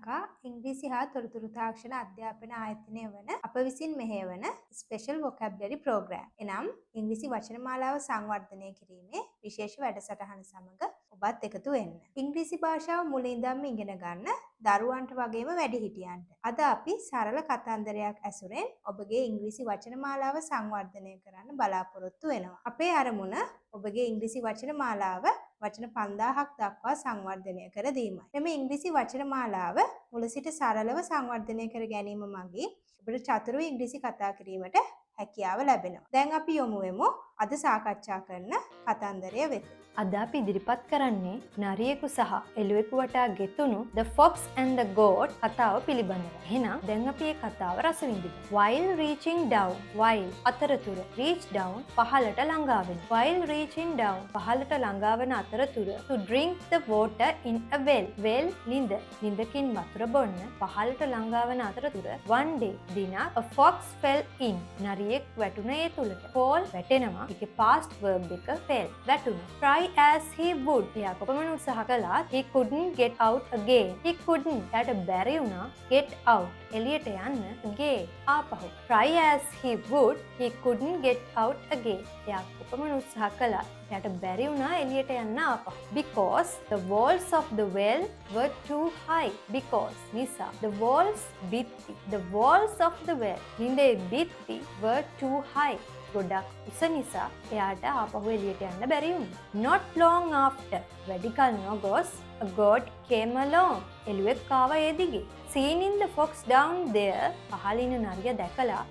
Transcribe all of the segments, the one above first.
ලංකා ඉංග්‍රීසි හා තොරතුරු තාක්ෂණ අධ්‍යාපන ආයතනය වන අප විසින් මෙහෙයවන ස්පෙෂල් වොකැබ්ලරි ප්‍රෝග්‍රෑම්. එනම් ඉංග්‍රීසි වචන මාලාව සංවර්ධනය කිරීමේ විශේෂ වැඩසටහන සමග ඔබත් එකතු වෙන්න. ඉංග්‍රීසි භාෂාව මුලින්දම්ම ඉගෙන ගන්න දරුවන්ට වගේම වැඩිහිටියන්ට. අද අපි සරල කතන්දරයක් ඇසුරෙන් ඔබගේ ඉංග්‍රීසි වචන මාලාව සංවර්ධනය කරන්න බලාපොරොත්තු වෙනවා. අපේ අරමුණ ඔබගේ ඉංග්‍රීසි වචන මාලාව වචන 5000ක් දක්වා සංවර්ධනය කර දීමයි. මෙම ඉංග්‍රීසි වචන මාලාව මුල සිට සරලව සංවර්ධනය කර ගැනීම මගින් ඔබට චතුරු ඉංග්‍රීසි කතා කිරීමට හැකියාව ලැබෙනවා. දැන් අපි යොමු වෙමු අද සාකච්ඡා කරන කතන්දරය වෙත. අද අපි ඉදිරිපත් කරන්නේ නරියෙකු සහ එළුවෙකු වටා ගෙතුණු The Fox and the Goat කතාව පිළිබඳව. එහෙනම් දැන් අපි මේ කතාව රස විඳිමු. While reaching down, while අතරතුර, reach down පහළට ළඟා වෙන. While reaching down පහළට ළඟා වන අතරතුර to drink the water in a well. well ලිඳ. ලිඳකින් වතුර බොන්න පහළට ළඟා වන අතරතුර one day දිනක් a fox fell in. නරියෙක් වැටුණ ඒ තුලට. fall වැටෙනවා. ඒකේ past verb එක fell. වැටුණා. Try as he would. එයා කොපමණ උත්සාහ කළත් he couldn't get out again. he couldn't. එයාට බැරි වුණා get out. එළියට යන්න again. ආපහු. Try as he would. he couldn't get out again. එයා කොපමණ උත්සාහ කළත් එයාට බැරි වුණා එළියට යන්න ආපහු. Because the walls of the well were too high. Because නිසා the walls බිත්ති. the walls of the well නිඳේ බිත්ති were too high. ගොඩක් උස නිසා එයාට ආපහු එළියට යන්න බැරි වුණා. Not long after වැඩි කල නොගොස් a goat came along. එළුවෙක් ආවා ඒ දිගේ. Seeing the fox down there පහළින් නරිය දැකලා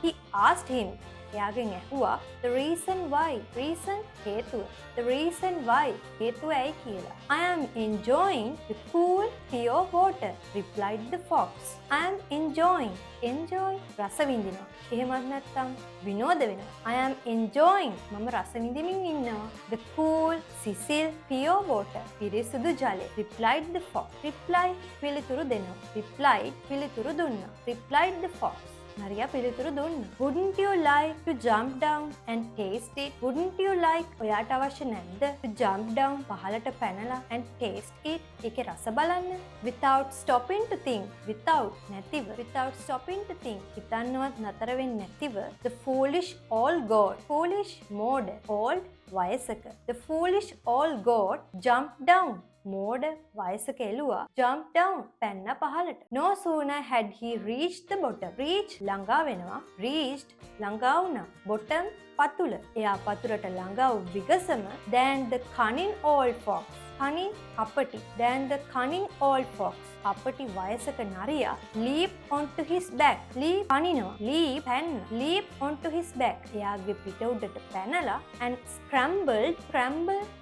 he asked him එයාගෙන් ඇහුවා the reason why. reason හේතුව. the reason why හේතුව ඇයි කියලා. I am enjoying the cool pure water replied the fox. I am enjoying enjoy රස විඳිනවා. එහෙමත් නැත්නම් විනෝද වෙනවා. I am enjoying මම රස විඳින්මින් ඉන්නවා. the cool සිසිල් pure water පිරිසුදු ජලය. replied the fox. reply පිළිතුරු දෙනවා. replied පිළිතුරු දුන්නා. replied the fox. නරියා පිළිතුරු දුන්නා. Wouldn't you like to jump down and taste it? Wouldn't you like ඔයාට අවශ්‍ය නැද්ද to jump down පහළට පැනලා and taste it? ඒකේ රස බලන්න. Without stopping to think. without නැතිව. without stopping to think. හිතන්නවත් නතර වෙන්නේ නැතිව. The foolish old goat. foolish මෝඩ. old වයසක. The foolish old goat jumped down. මෝඩ වයසක එළුවා jump down පැන්න පහළට. No sooner had he reached the bottom. reach ළඟා වෙනවා. reached ළඟා වුණා. bottom පතුල. එයා පතුලට ළඟා වූ විගසම than the cunning old fox. cunning කපටි. than the cunning old fox. කපටි වයසක නරියා leap onto his back. leap පනිනවා. leap පැන්න. leap onto his back. එයාගේ පිට උඩට පැනලා and scrambled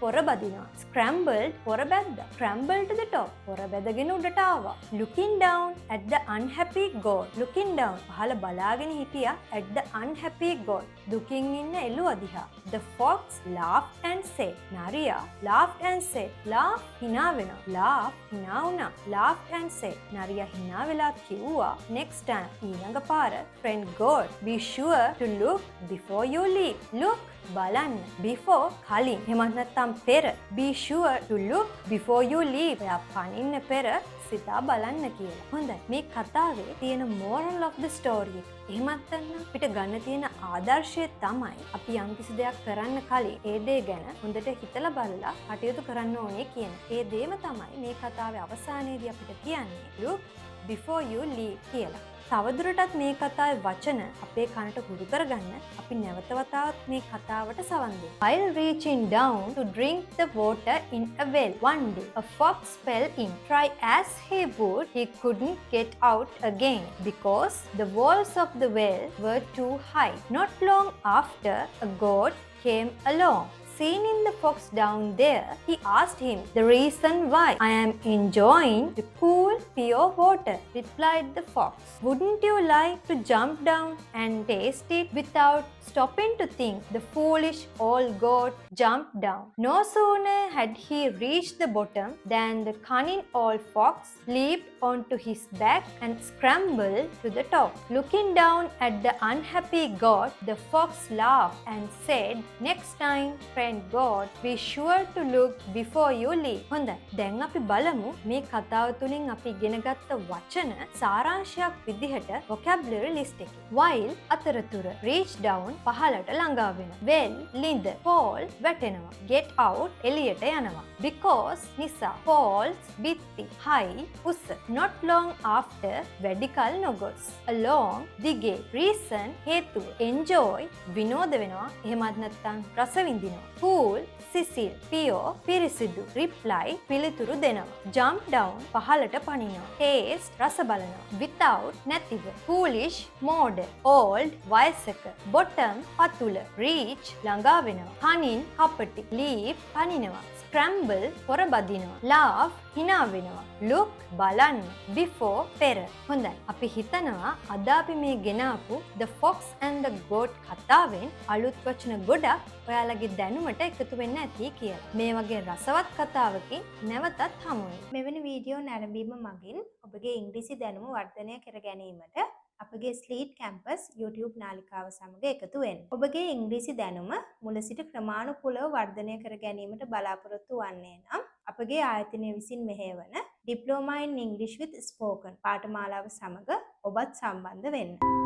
පොර බදිනවා. scrambled පොර බැද්දා. scrambled to the top. පොර බැදගෙන උඩට ආවා. looking down at the unhappy goat. looking down පහළ බලාගෙන හිටියා at the unhappy goat. දුකින් ඉන්න එළුවා දිහා. the fox laughed and said. නරියා laughed and said. laugh hina වෙනවා. laugh hina වුණා. laughed and said. නරියා hina වෙලා කිව්වා next time ඊළඟ පාර friend goat be sure to look before you leap. look බලන්න before කලින් එහෙමත් නැත්නම් පෙර be sure to look before you leap. එයා පනින්න පෙර සිතා බලන්න කියලා. හොඳයි. මේ කතාවේ තියෙන moral of the story එක. එහෙමත් නැත්නම් අපිට ගන්න තියෙන ආදර්ශය තමයි අපි යම්කිසි දෙයක් කරන්න කලින් ඒ දේ ගැන හොඳට හිතලා බලලා කටයුතු කරන්න ඕනේ කියන. ඒ දේම තමයි මේ කතාවේ අවසානයේදී අපිට කියන්නේ look before you leap කියලා. තවදුරටත් මේ කතාවේ වචන අපේ කනට හුරු කරගන්න අපි නැවත වතාවක් මේ කතාවට සවන් දෙමු. While reaching down to drink the water in a well, one day a fox fell in. Try as he would, he couldn't get out again because the walls of the well were too high. Not long after, a goat came along. Seeing the fox down there, he asked him the reason why. I am enjoying the cool, pure water, replied the fox. Wouldn't you like to jump down and taste it without stopping to think, the foolish old goat jumped down. No sooner had he reached the bottom than the cunning old fox leaped onto his back and scrambled to the top. Looking down at the unhappy goat, the fox laughed and said, "Next time, friend goat, be sure to look before you leap." හොඳයි. දැන් අපි බලමු මේ කතාව තුලින් අපි ඉගෙන ගත්ත වචන සාරාංශයක් විදිහට vocabulary list එකේ. While අතරතුර, reach down පහළට ළඟා වෙනවා. Well ළිඳ, fall වැටෙනවා. Get out එළියට යනවා. Because නිසා, falls බිත්ති, high උස. Not long after වැඩි කල නොගොස්. Along දිගේ, reason හේතුව. Enjoy විනෝද වෙනවා. එහෙමත් නැත්නම් රස විඳිනවා. Cool සිසිල්, pure පිරිසිදු. Reply පිළිතුරු දෙනවා. Jump down පහළට පනිනවා. Taste රස බලනවා. Without නැතිව. Foolish මෝඩ. Old වයසක. Bottom පතුල. Reach ළඟා වෙනවා. Cunning කපටි. Leap පනිනවා. Scramble පොර බදිනවා. Laugh hina වෙනවා. Look බලන්න. Before පෙර. හොඳයි. අපි හිතනවා අද අපි මේ ගෙනාපු The Fox and the Goat කතාවෙන් අලුත් වචන ගොඩක් ඔයාලගේ දැනුමට එකතු වෙන්න ඇති කියලා. මේ වගේ රසවත් කතාවකින් නැවතත් හමු වෙමු. මෙවැනි වීඩියෝ නැරඹීම මගින් ඔබගේ ඉංග්‍රීසි දැනුම වර්ධනය කර ගැනීමට අපගේ ස්ලීට් කැම්පස් YouTube නාලිකාව සමග එකතු වෙන්න. ඔබගේ ඉංග්‍රීසි දැනුම මුල සිට ක්‍රමානුකූලව වර්ධනය කර ගැනීමට බලාපොරොත්තු වන්නේ නම් අපගේ ආයතනය විසින් මෙහෙයවන Diploma in English with Spoken පාඨමාලාව සමග ඔබත් සම්බන්ධ වෙන්න.